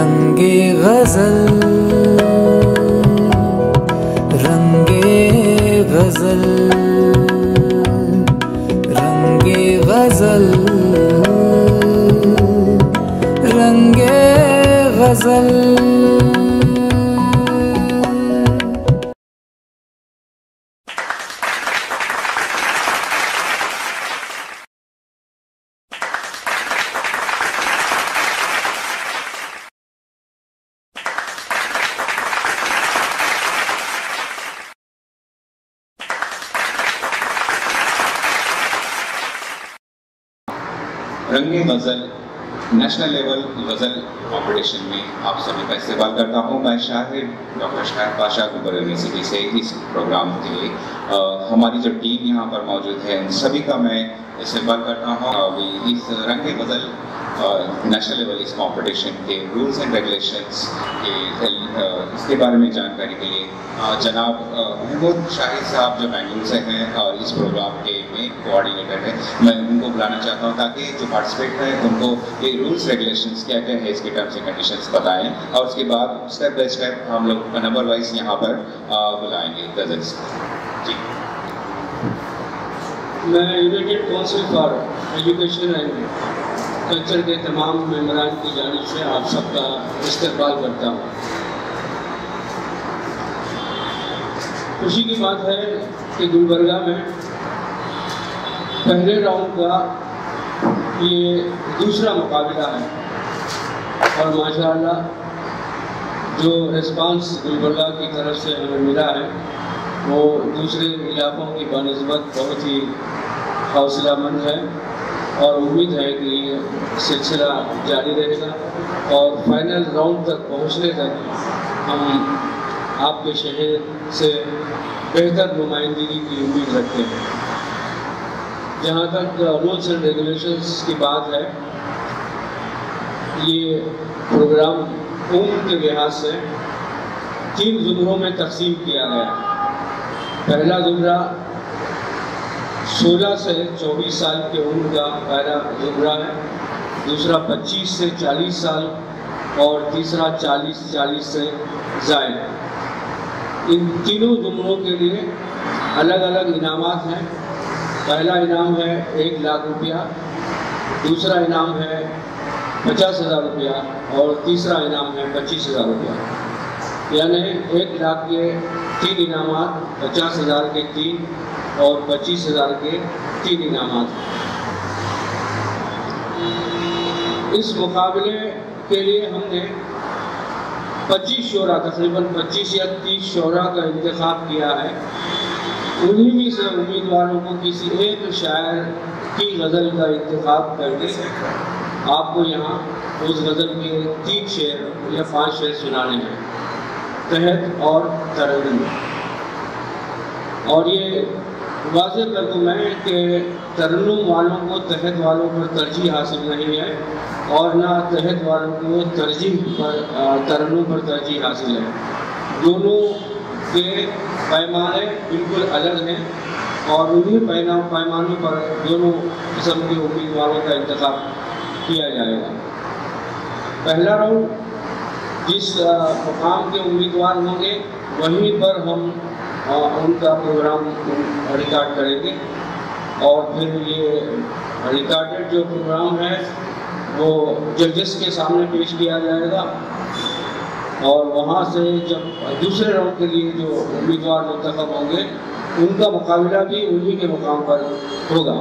रंगे गजल, रंगे गजल, रंगे गजल, रंगे गजल। रंगे गज़ल नेशनल लेवल गज़ल कंपटीशन में आप सभी का इस्तेमाल करता हूँ। मैं शाहिद डॉक्टर शाहिद पाशा गुलबर्गा यूनिवर्सिटी से इस प्रोग्राम के लिए हमारी जो टीम यहाँ पर मौजूद है उन सभी का मैं इस्तेमाल करता हूँ। अभी इस रंगे गज़ल नेशनल लेवल इस कंपटीशन के रूल्स एंड रेगुलेशंस के इसके बारे में जानकारी के लिए जनाब महमूद शाहिद साहब जो बेंगलुरु से हैं और इस प्रोग्राम के मेन कोऑर्डिनेटर हैं, मैं उनको बुलाना चाहता हूं ताकि जो पार्टिसिपेट हैं उनको ये रूल्स रेगुलेशंस क्या क्या है इसके टर्म्स एंड कंडीशंस बताएं और उसके बाद स्टेप बाय स्टेप हम लोग नंबर वाइज यहाँ पर बुलाएंगे गज़ल्स। जी, मैं United council for education and culture के तमाम मेंबरान की जानिब से आप सबका इस्तकबाल करता हूँ। खुशी की बात है कि गुलबर्गा में पहले राउंड का ये दूसरा मुकाबला है और माशाअल्लाह जो रिस्पांस गुलबर्गा की तरफ से हमें मिला है वो दूसरे इलाकों की बनिस्बत बहुत ही हौसलामंद है और उम्मीद है कि ये सिलसिला जारी रहेगा और फाइनल राउंड तक पहुंचने तक हम आपके शहर से बेहतर नुमाइंदगी की उम्मीद रखते हैं। जहाँ तक रूल्स एंड रेगुलेशंस की बात है, ये प्रोग्राम उम्र के लिहाज से 3 ज़ुमरों में तकसीम किया गया। पहला ज़ुमरा 16 से 24 साल के उम्र का पहला ज़ुमरा है, दूसरा 25 से 40 साल और तीसरा 40 से ज़ायद। इन तीनों ज़ुमरों के लिए अलग अलग इनामात हैं। पहला इनाम है 1 लाख रुपया, दूसरा इनाम है 50,000 रुपया और तीसरा इनाम है 25,000 रुपया। यानी 1 लाख के 3 इनामात, 50,000 के 3 और 25,000 के 3 इनामात। इस मुकाबले के लिए हमने 25 शोरा, तकरीबन 25 या 30 शोरा का इंतखाब किया है। उन्हीं में से उम्मीदवारों को किसी एक शायर की गज़ल का इंतखाब करके आपको यहाँ उस गज़ल के 3 शेर या 5 शेर सुनाने हैं, तहत और तरन्नुम। और ये वाज़ेह कर दूँ मैं कि तरन्नुम वालों को तहत वालों पर तरजीह हासिल नहीं है और ना तहत वालों को तरन्नुम पर तरजीह हासिल है। दोनों के पैमाने बिल्कुल अलग हैं और उन्हीं पैमानों पर दोनों किस्म के उम्मीदवारों का इंतखाब किया जाएगा। पहला राउंड जिस मुकाम के उम्मीदवार होंगे वहीं पर हम उनका प्रोग्राम रिकॉर्ड करेंगे और फिर ये रिकॉर्डेड जो प्रोग्राम है वो जजेस के सामने पेश किया जाएगा और वहाँ से जब दूसरे राउंड के लिए जो उम्मीदवार मुंतखब होंगे उनका मुकाबला भी उन्हीं के मुकाम पर होगा।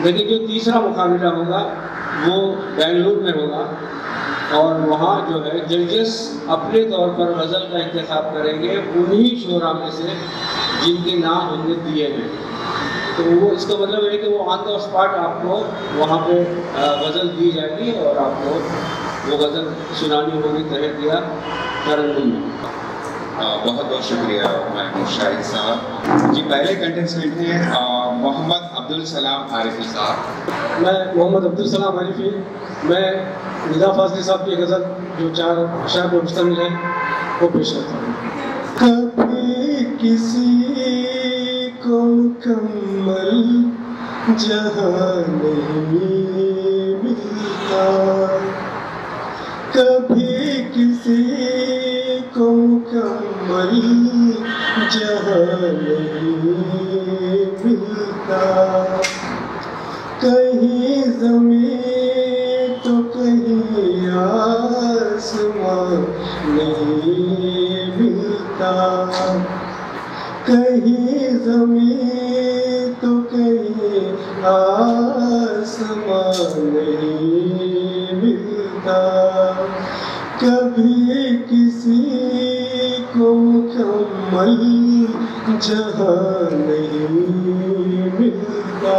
लेकिन जो तीसरा मुकाबला होगा वो बेंगलुरु में होगा और वहाँ जो है जजेस अपने तौर पर गज़ल का इंतखाब करेंगे उन्हीं शोरा में से जिनके नाम हमने दिए हैं। तो वो इसका मतलब है कि वो ऑन द स्पॉट आपको वहाँ पे गज़ल दी जाएगी और आपको वो गज़ल सुनानी होगी तहत या तरन्नुम में। बहुत बहुत शुक्रिया महमूद शाहिद साहब जी। पहले कंटेस्टेंट हैं मोहम्मद अब्दुल सलाम आरिफी साहब। मैं मोहम्मद अब्दुल सलाम आरिफी, मैं निदा फाजली साहब की गज़ल जो 4 अशार पर मुश्तमिल है वो पेश करता हूँ। कभी किसी को मुकम्मल जहाँ नहीं मिलता, कभी किसी को मुकम्मल जहां नहीं मिलता, कहीं ज़मीन तो कहीं आसमां नहीं मिलता, कहीं ज़मीन तो कहीं आसमां नहीं मिलता, कभी किसी को मुकम्मल जहां नहीं मिलता।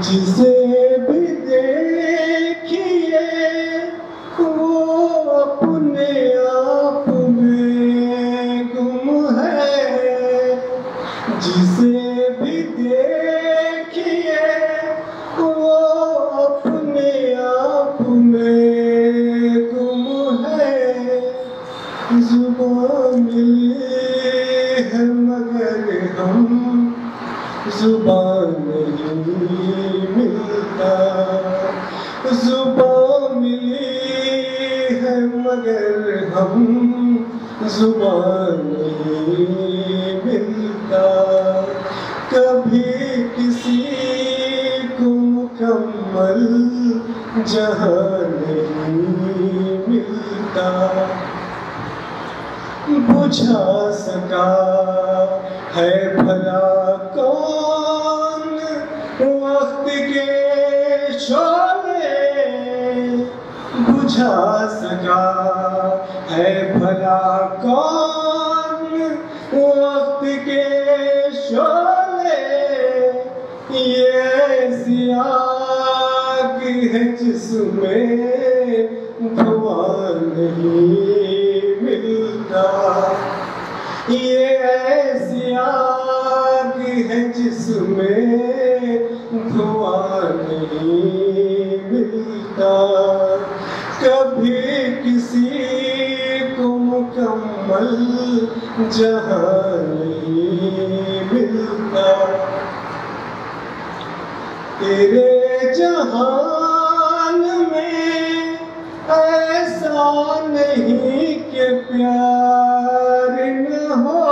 जिसे भी देखिए वो अपने आप में गुम है, जिसे भी देखिए वो अपने आप में गुम है। जुबान मिली है मगर हम जुबान नहीं मिलता, जुबान मिली है मगर हम जुबान नहीं मिलता, कभी किसी को मुकम्मल जहां नहीं मिलता। बुझा सका है भला कौन वक्त के शोले, बुझा सका है भला कौन वक्त के शोले। ये ऐसी आग है जिसमें धुआं नहीं मिलता, ये ऐसी आग है जिसमें धुआं नहीं मिलता, कभी किसी को मुकम्मल जहां नहीं मिलता। तेरे जहान में ऐसा नहीं कि प्यार न हो,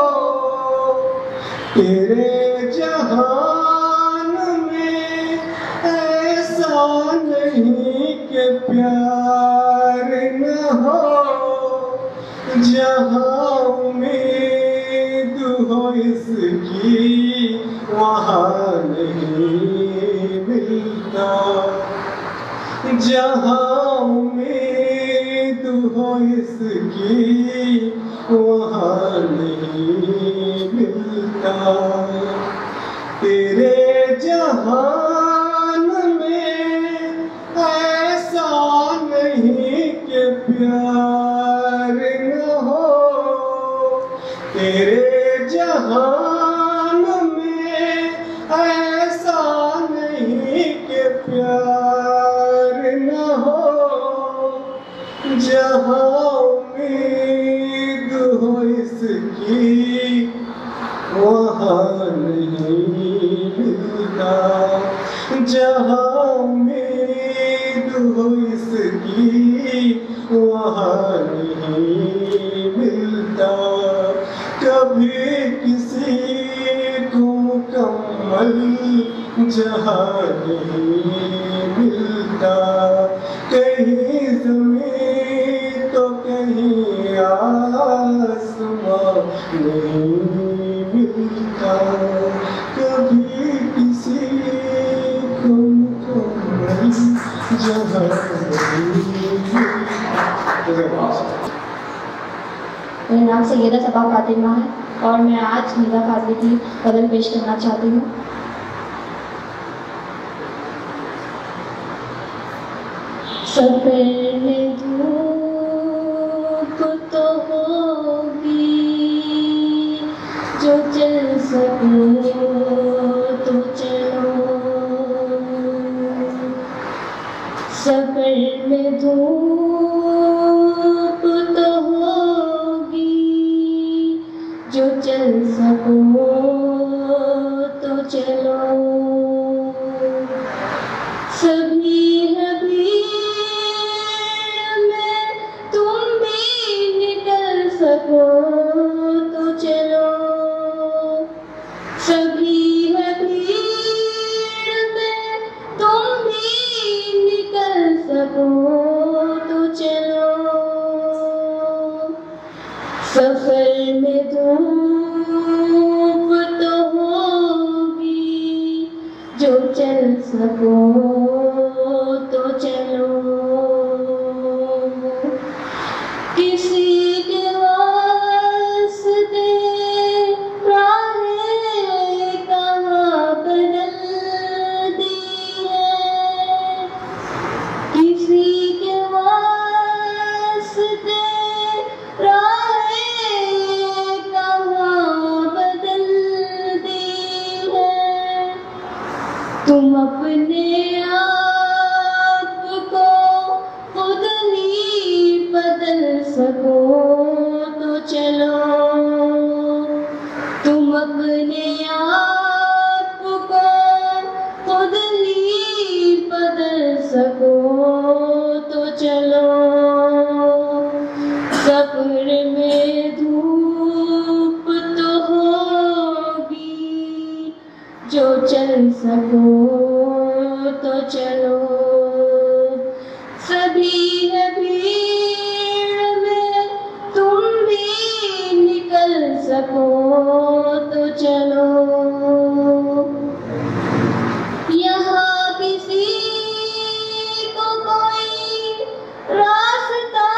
तेरे जहान में ऐसा नहीं कि प्यार न हो। जहाँ उम्मीद हो इसकी वहाँ नहीं मिलता, जहाँ उम्मीद हो इसकी वहाँ नहीं मिलता। तेरे जहान में ऐसा नहीं कि प्यार न हो, तेरे जहान में ऐसा नहीं कि प्यार न हो। जहाँ उम्मीद हो इसकी वहाँ नहीं मिलता, जहाँ उम्मीद हो इसकी वहाँ नहीं मिलता, कभी किसी को मुकम्मल जहाँ नहीं मिलता, कहीं ज़मीन तो कहीं आसमां नहीं मिलता, कभी किसी को मुकम्मल जहाँ नहीं मिलता। मेरा नाम सैयदा सबा फातिमा है और मैं आज निदा काजी की गज़ल पेश करना चाहती हूँ। सफर में धूप तो होगी, जो चल सको तो चलो। सफर में धूप तो होगी, जो चल सको तो चलो। सभी हबीब किसी के वास्ते राहें कहाँ बदल दी है, किसी के वास्ते राहें कहाँ बदल दी है। तुम अपने आप को खुद ही बदल सको तो चलो, तुम अपने आप को खुद ही बदल सको तो चलो। सफर में धूप तो होगी, जो चल सको तो चलो। सभी है भीड़ में, तुम भी निकल सको तो चलो। यहाँ किसी को कोई रास्ता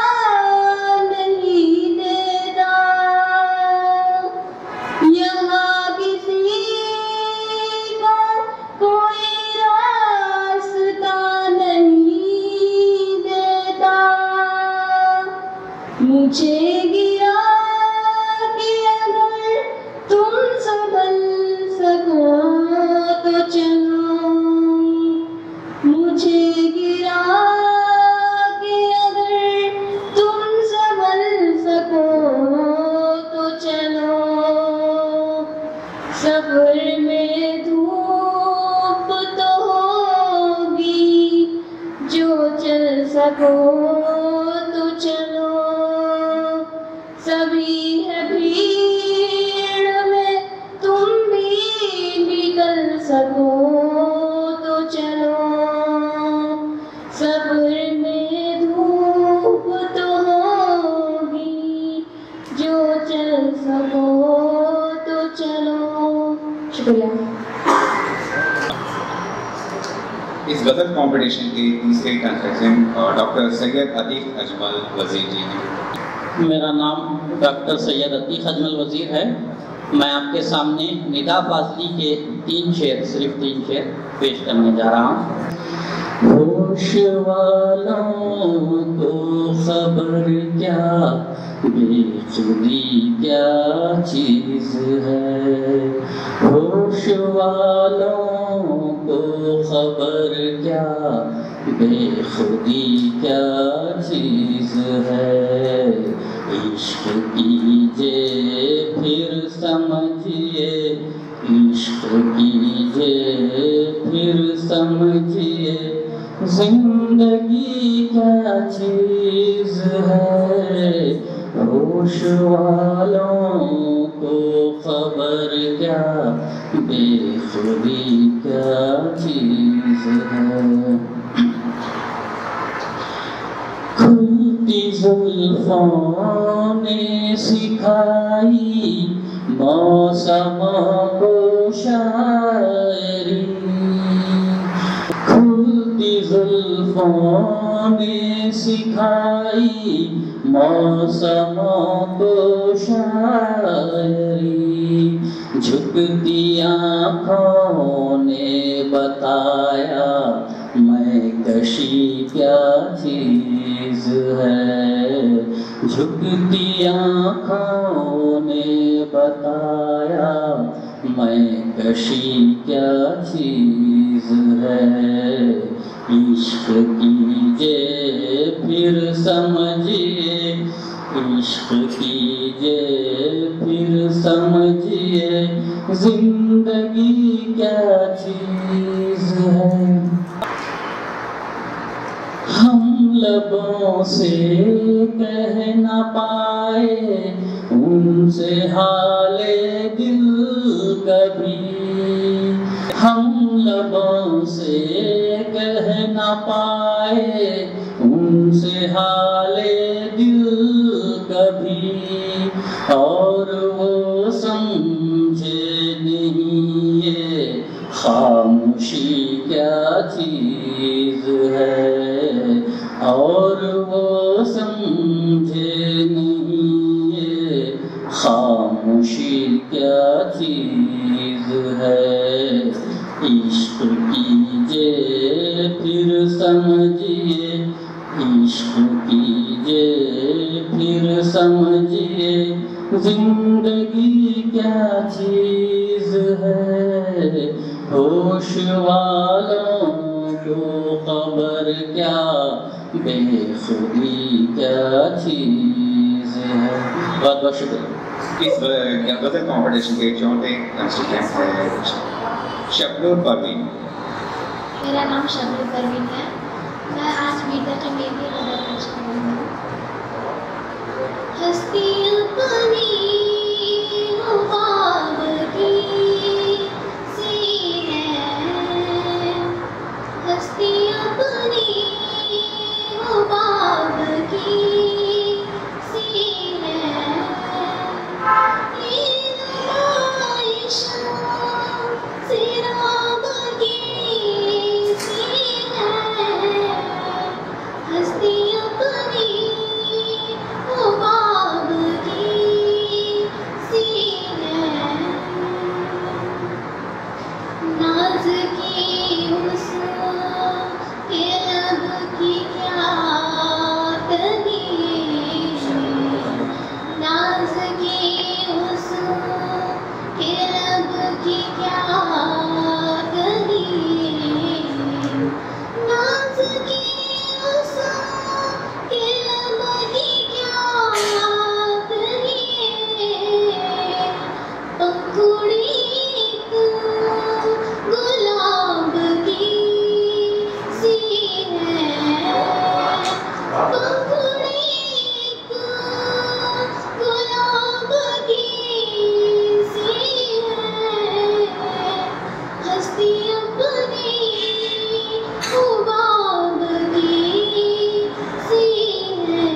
नहीं देता, यहाँ किसी को कोई रास्ता नहीं देता। मुझे गिरा कि अगर तुम संभल सको तो चलो, मुझे गिरा कि अगर तुम संभल सको तो चलो। सफर में धूप तो होगी, जो चल सको तो चलो। सभी है भीड़ में, तुम भी निकल सको तो चलो। सफर में धूप तो होगी, जो चल सको तो चलो। शुक्रिया। इस गज़ल कंपटीशन के तीसरे कंटेस्टेंट डॉक्टर सैयद अतीक अजमल वजीर जी हैं। मेरा नाम डॉक्टर सैयद अतीक अजमल वजीर है। मैं आपके सामने निदा फाजली के 3 शेर, सिर्फ 3 शेर पेश करने जा रहा हूँ। होश वालों को खबर क्या, बेखुदी क्या चीज़ है। होश वालों को खबर क्या, बेखुदी क्या चीज़ है। इश्क कीजिए फिर समझिए, इश्क कीजिए फिर समझिए, जिंदगी क्या चीज़ है। होश वालों को खबर क्या, बेखुदी क्या चीज़ है। खुलती जुल्फों ने सिखाई मौसमों को शायरी, खुलती जुल्फों ने सिखाई मौसमों को शायरी। झुकती आँखों ने बताया मैं कशी क्या चीज़ है। झुकती आँखों ने बताया मैं कशी क्या चीज़ है। इश्क कीजिए फिर समझिए, इश्क कीजिए फिर समझिए, जिंदगी क्या चीज़ है। हम लबों से कह न पाए उनसे हाले दिल कभी, हम लबों से कह न पाए उनसे हाले दिल कभी। और वो समझे नहीं ये खामोशी क्या चीज़ है। और वो समझे खामोशी क्या चीज है, इश्क कीजिए फिर समझिए, इश्क कीजिए फिर समझिए, जिंदगी क्या चीज है। होश वालों को खबर क्या, बेखुदी क्या चीज है। बहुत बहुत शुक्रिया। इस गज़ल कॉम्पिटिशन के चौथे कंस्टिट्यूएंट है शबनूर परवीन। मेरा नाम शबनूर परवीन है। मैं आज मीठा चमेली की गज़ल पेश करूँगी। हस्ती अपनी ख्वाब की सी है, हस्ती अपनी ख्वाब की सी है, ये नुमाइश सिराब की सी है, हस्ती अपनी ख्वाब की सी है। नाज की उसके लब की क्या तनीश, नाज की उसके लब की क्या तनीश, नाज की उसके लब की क्या तनीश, पंखुड़ी गुलाब की सी है, पंखुड़ी गुलाब की सी है, हस्ती अपनी ख्वाब की सी है।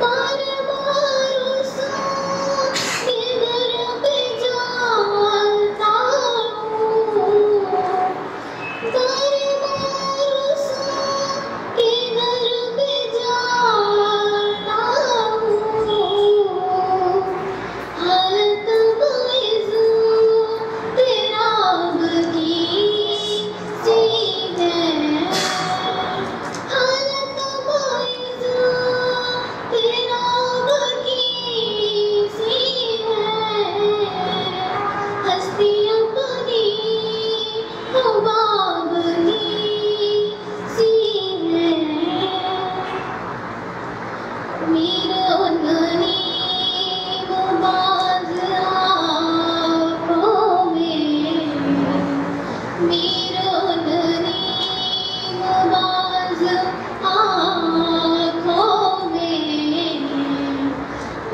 बार बार उसके दर पे जाता हूँ, बार बार उसके दर पे जाता हूँ, हालत बाइज़ तेराब की सी है, हालत बाइज़ तेराब की सी है, हस्ती अपनी ख्वाब की सी है। मीर उन्नी मुबाज़ आँखों में, मीर उन्नी मुबाज़ आँखों में,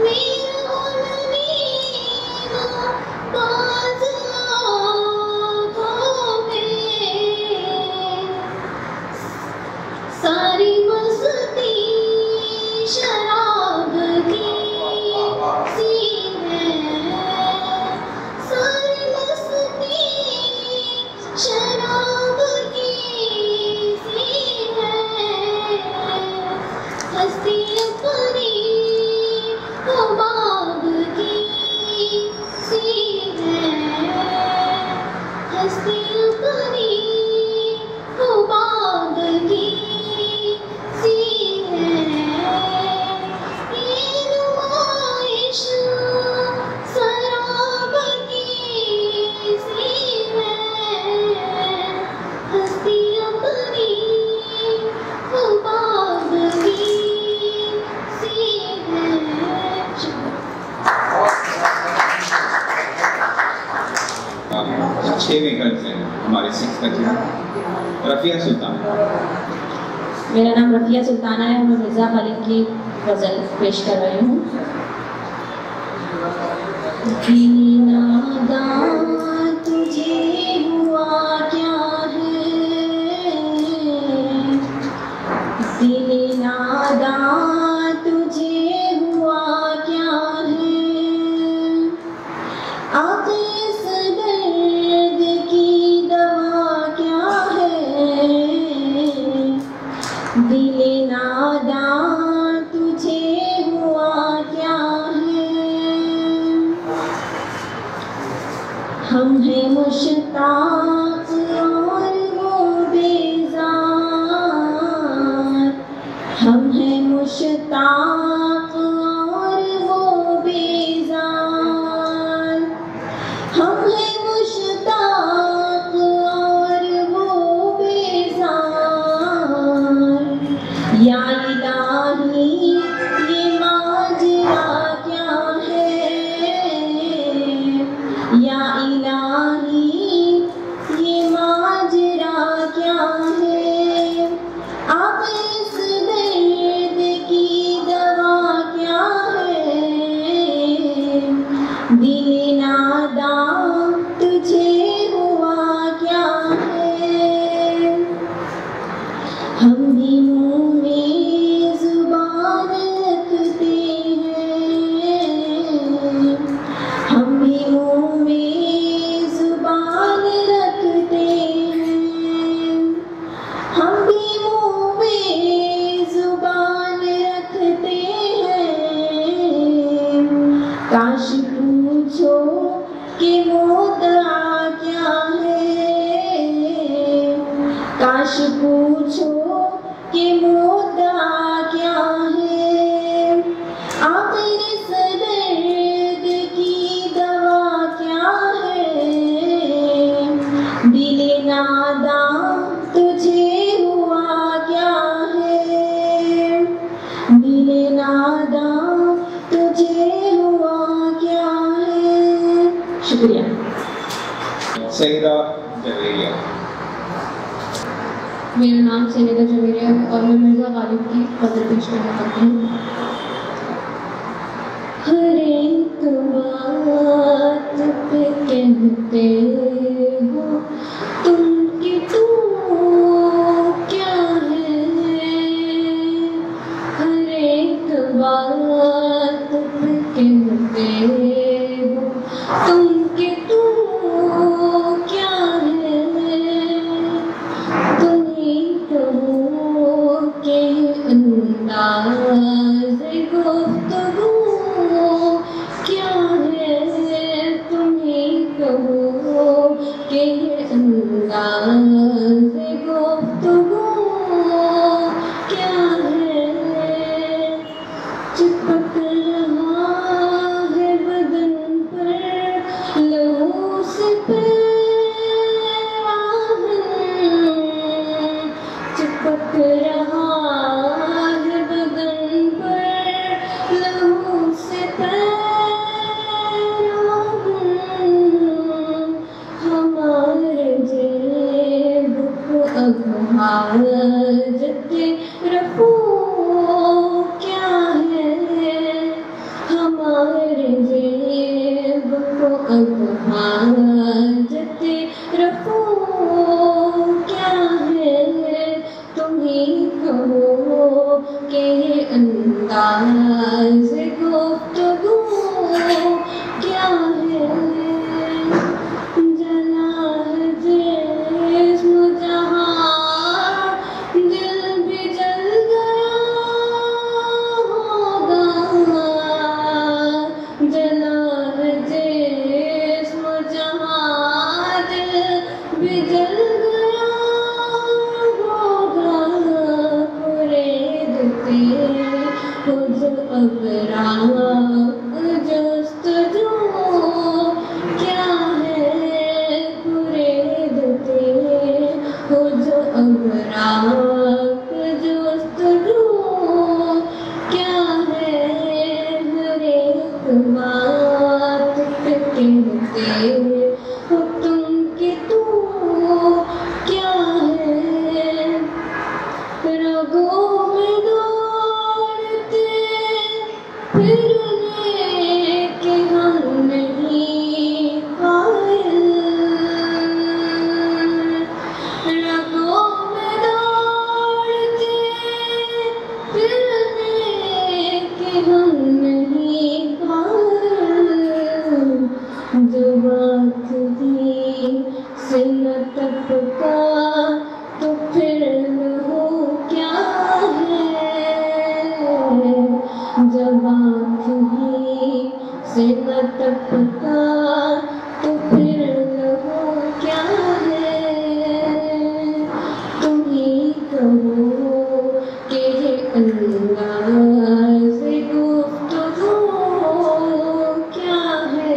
मीर उन्नी मुबाज़ आँखों में, सारी मस्ती शराब की सी है, सारी मस्ती शराब की सी है, हस्ती अपनी ख्वाब की सी है, हस्ती अपनी ख्वाब की सी है। ये नुमाइश शराब की सी है, हस्ती अपनी ख्वाब की सी है। छठवीं गज़ल हमारे सिक्स रफ़िया सुल्तान। मेरा नाम रफ़िया सुल्ताना है और मैं मिर्ज़ा खालिद की गज़ल पेश कर रही हूँ। दीनादा तुझे हुआ क्या है, दीनादा तुझे हुआ क्या है, आगे इस दर्द की दवा क्या है, दिल नादा तुझे हुआ क्या है। हम हैं मुश्ताक और वो बेजार, हम हैं मुश्ताक और वो बेजार, हम हैं मुश्ताक और वो बेजार। या इलाही ये माजरा क्या है, या इलाही ये माजरा क्या है। अब इस दर्द की दवा क्या है, दिल नादां तुझे हुआ क्या है। हम भी मुँह में जुबान रखते हैं, हम भी मुँह में जुबान रखते हैं, हम भी मुँह में जुबान रखते हैं। काश पूछो कि मुद्दा क्या है, काश पूछो कि मुद्दा क्या है। आखिर इस दर्द की दवा क्या है, दिल नादां तुझे हुआ क्या है, दिल नादां तुझे हुआ क्या है। शुक्रिया। सईदा जवेरिया। मेरा नाम सईदा जवेरिया है और मैं मिर्ज़ा गालिब की गज़ल पेश करना चाहती हूँ। हर एक बात पे कहते हो तुम कि तू क्या है, हर एक बात पे कहते हो तुम कि तू क्या है। तुम्हीं कहो के अंदाज़ गुफ्तगू क्या है, तुम्हीं कहो के अंदाज़ गुफ्तगू क्या है। चिपक रहा है बदन पर लहू से चिपक रहा है बदन पर लहू से हमारे जेब को अब हाजत रफू क्या है, हमारे जेब को अब हाजत रफू क्या है। तुम्हीं कहो के अंदाज़ गुफ्तगू क्या है। जला है जिस्म जहाँ दिल भी जल गया होगा, जला है जिस्म जहाँ दिल भी जल गया होगा। कुरेदते हो जो अब राह जस्तजू क्या है, कुरेदते हो जो अब राह जस्तजू क्या है। हर एक बात पे कहते हो तुम कि तू क्या है। रगों में दौड़ते फिरने के हम नहीं कायल, रगों में दौड़ते फिरने के हम नहीं कायल। जब आँख भी से न टपका तो फिर लहू क्या है, जब आँख भी से न टपका तो फिर अंदाज़ गुफ्तगू क्या है,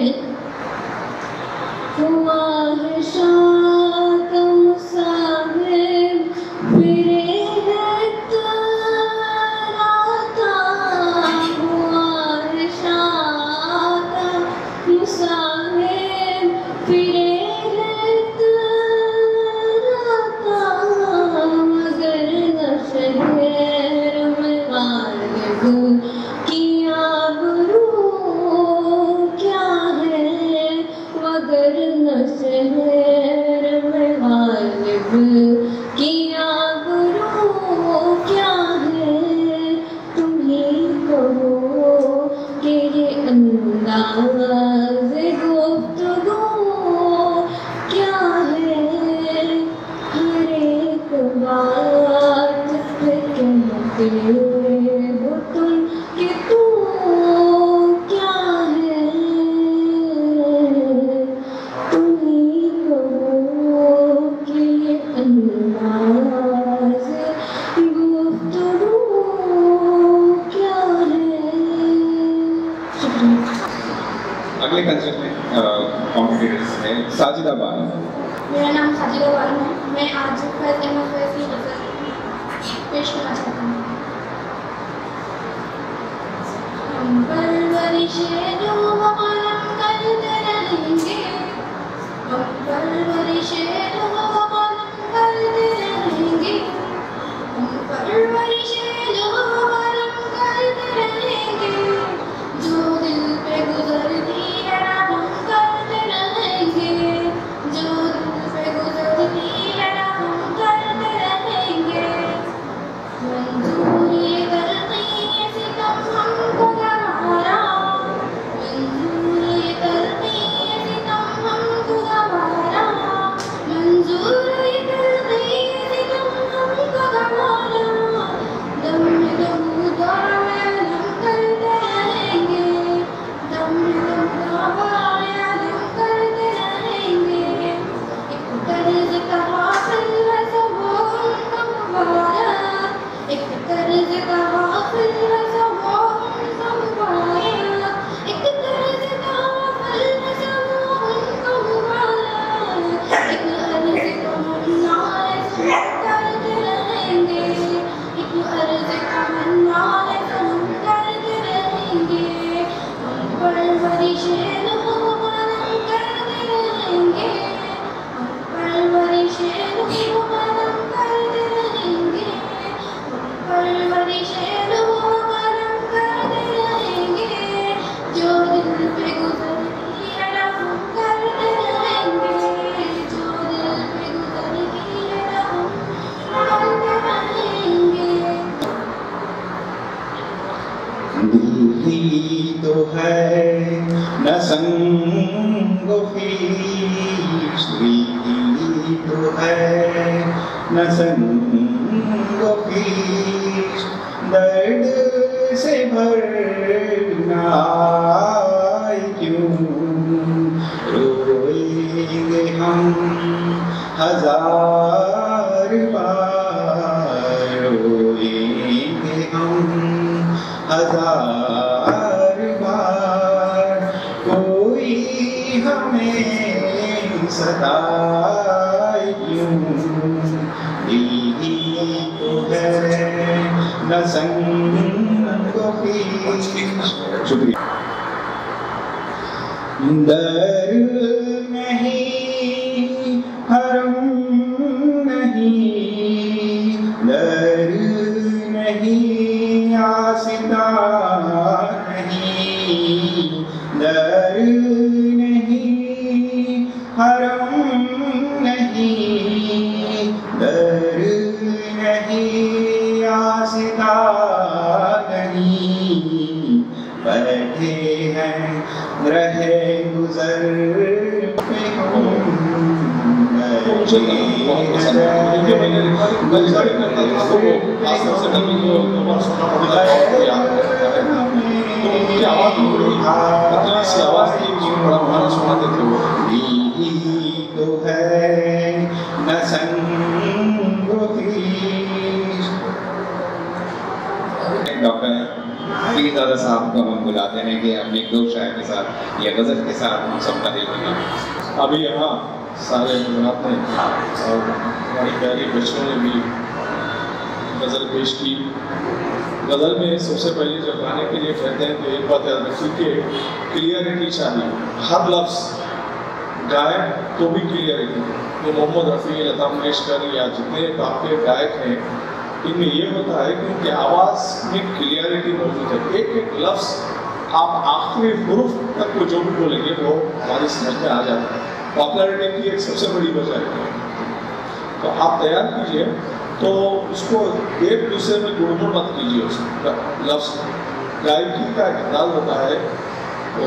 हुआ है शाद मुसाहिब फिरे है तराता, हुआ है शाद मुसाहिब फिरे है तराता, मगर न शहर में गालिब की आबरू क्या है, मगर न शहर में गालिब की आबरू क्या है, तुम ही कहो कि ये अंदाज़ गुफ्तगू क्या है, हर एक बात पे कहते हो तुम कि तू क्या है, तुम ही कहो कि ये अंदाज़ गुफ्तगू क्या है। शुक्रिया। अगले कंसर्ट में कॉम्पिटिटर्स है साजिदा बानो। मेरा नाम साजिदा बानो है। मैं आज फैज़ अहमद फैज़ की गज़ल पेश करना चाहता हूँ। हम परवरिशे जो कलम करते रहेंगे, हम परवरिशे जो कलम करते रहेंगे, हम परवरिशे जो कलम करते रहेंगे, जो दिल पे गुजरती है हम करते रहेंगे, जो दिल पे गुजरती है हम करते रहेंगे, मंजूर ये करती है सितम हमको गवारा, मंजूर ये करती है सितम हमको गवारा, मंजूर ये करती है सितम हमको गवारा, दम में दम उतारे हम करते रहेंगे, दम में दम उतारे हम करते रहेंगे, एक कर्ज का हासिल है सब उनको मुबारक, एक कर्ज का हासिल है सब उनको मुबारक, एक कर्ज का हासिल है सब उनको मुबारक, एक अर्ज का मन्ना है सब करते रहेंगे, एक अर्ज का मन्ना है सब करते रहेंगे, हम परवरिशे लो कलम करते रहेंगे, हम परवरिशे लो कलम करते रहेंगे, हम परवरिशे लो कलम करते रहेंगे, जो दिल पे गुजरती है हम करते रहेंगे, जो दिल पे गुजरती है हम करते रहेंगे। दिल ही तो है न संगो फीस, दिल ही तो है न संगो फीस, दर्द से भरना क्यों, रोएंगे हम हजार बार, रोएंगे हम हजार बार, कोई हमें सताए क्यों, दिल ही तो है न संगो फीस। शुक्रिया। दर नहीं हरम नहीं, दर नहीं आसिदा नहीं, दर नहीं हरम नहीं, दर नहीं आसिदा नहीं, बैठे हैं रहे गुजर पे हम, तो है न संगो फीस। हफीज दादा साहब को हम बुलाते हैं कि अपने दो शायर के साथ या गज़ल के साथ हम सबका दिल बना। अभी यहाँ सारे हजरात ने और हमारी प्यारी बच्चों ने भी गज़ल पेश की। गज़ल में सबसे पहले जब गाने के लिए कहते हैं तो एक बात याद रखिए कि क्लियरिटी चाहिए। हर लफ्ज़ गाए तो भी क्लियरिटी। जो मोहम्मद रफ़ी, लता मंगेशकर या जितने आपके गायक हैं, इनमें ये होता है कि उनकी आवाज़ में क्लियरिटी मौजूद है। एक एक लफ्ज़ आप आखिरी हुरूफ तक को जो भी बोलेंगे वो हमारी समझ में आ जाता है। पॉपुलरिटी की एक सबसे बड़ी वजह है। तो आप तैयार कीजिए, तो उसको एक दूसरे में गुड़मुड़ मत कीजिए। उस लफ्ज़ गायकी का एक अंदाज होता है, तो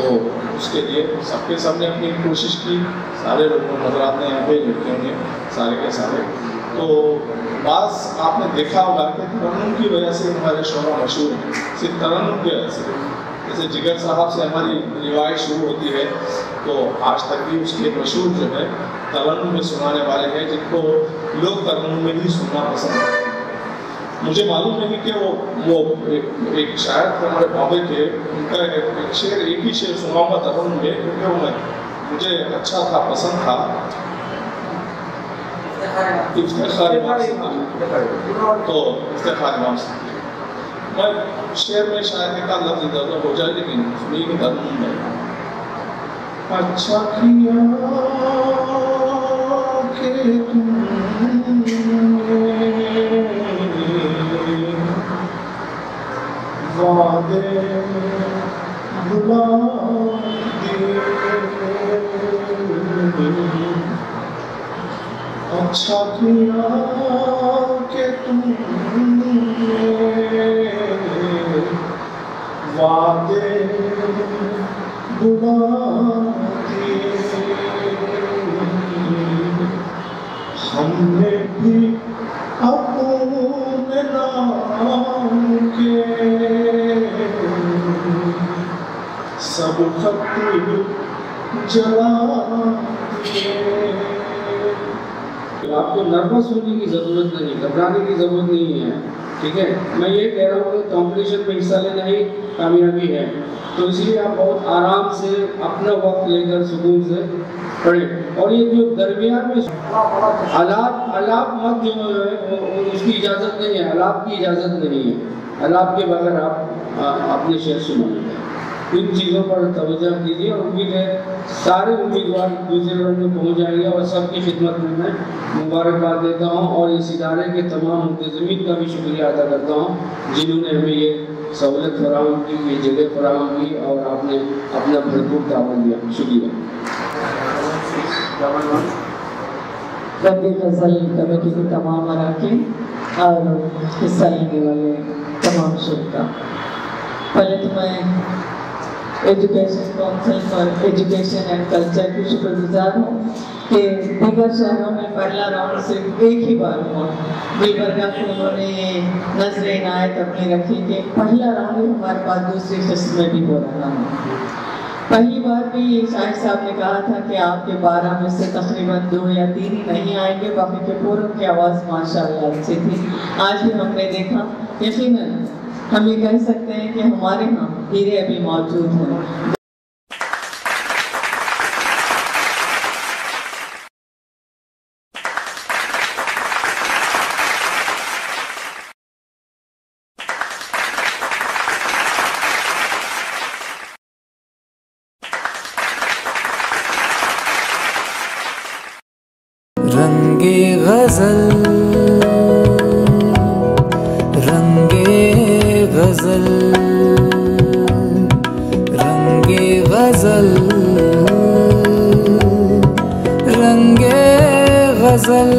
उसके लिए सबके सामने अपनी कोशिश की। सारे लोगों हजरात ने यहाँ पे लड़के होंगे सारे के सारे। तो बास आपने देखा होगा कि तरन्नुम की वजह से हमारे शोहरा मशहूर हैं, सिर्फ तरन्नुम की वजह से। जैसे जिगर साहब से हमारी रिवायत शुरू होती है, तो आज तक भी उसके मशहूर जो है तरन्नुम में सुनाने वाले हैं, जिनको लोग तरन्नुम में ही सुनना पसंद करते हैं। मुझे मालूम नहीं कि वो एक शायर थे हमारे बाबे के, उनका एक शेर, एक ही शेर सुनाऊंगा तरन्नुम में, क्योंकि वो मुझे अच्छा था, पसंद था। इफ्तिखार तो इफ्तिखार मैं शेर में शायद एक आध लफ्ज़ इधर हो जाए, लेकिन सुनिए कि तरन्नुम में अच्छा किया कि तुमने वादे भुला दिए। अच्छा किया कि तुमने वादे भुला दिए। हमने भी अपने नाम के सब खत जला दिए। आपको नर्वस होने की ज़रूरत नहीं, घबराने की ज़रूरत नहीं है, ठीक है। मैं ये कह रहा हूँ कि कंपटीशन में हिस्सा लेना ही कामयाबी है, तो इसलिए आप बहुत आराम से अपना वक्त लेकर सुकून से पढ़ें। और ये जो दरमियान में अलाप मत जो है उसकी इजाज़त नहीं है, अलाप की इजाज़त नहीं है। अलाप के बगैर आप अपने शेर सुनाएंगे। इन चीज़ों पर तवज्जो दीजिए और उम्मीद है सारे उम्मीदवार दूसरे राउंड में पहुँच जाएंगे। और सबकी खिदमत में मैं मुबारकबाद देता हूँ और इस इदारे के तमाम मुंतज़मीन का भी शुक्रिया अदा करता हूँ, जिन्होंने हमें ये सहूलत फराहम की, ये जगह फराहम की और आपने अपना भरपूर तावन दिया। शुक्रिया। रंगे गज़ल कमेटी के तमाम अरकान और हिस्सा लेने वाले तमाम शुरा, पहले तो मैं education council for education and culture की शुक्रगुजार हूँ कि दीगर शहरों में पहला राउंड सिर्फ एक ही बार हुआ। गुलबर्गा से उन्होंने नजर इनायत अपनी रखी कि पहला राउंड हमारे पास दूसरी किस्त में भी हो रहा है। पहली बार भी शाहिद साहब ने कहा था कि आपके 12 में से तकरीबन 2 या 3 ही नहीं आएंगे, बाकी के पूरों की आवाज़ माशाअल्लाह अच्छी थी। आज भी हमने देखा, यकीनन हम ये कह सकते हैं कि हमारे यहाँ हीरे अभी मौजूद हैं। रंगे गज़ल, रंगे गज़ल, रंगे गज़ल, रंगे गज़ल।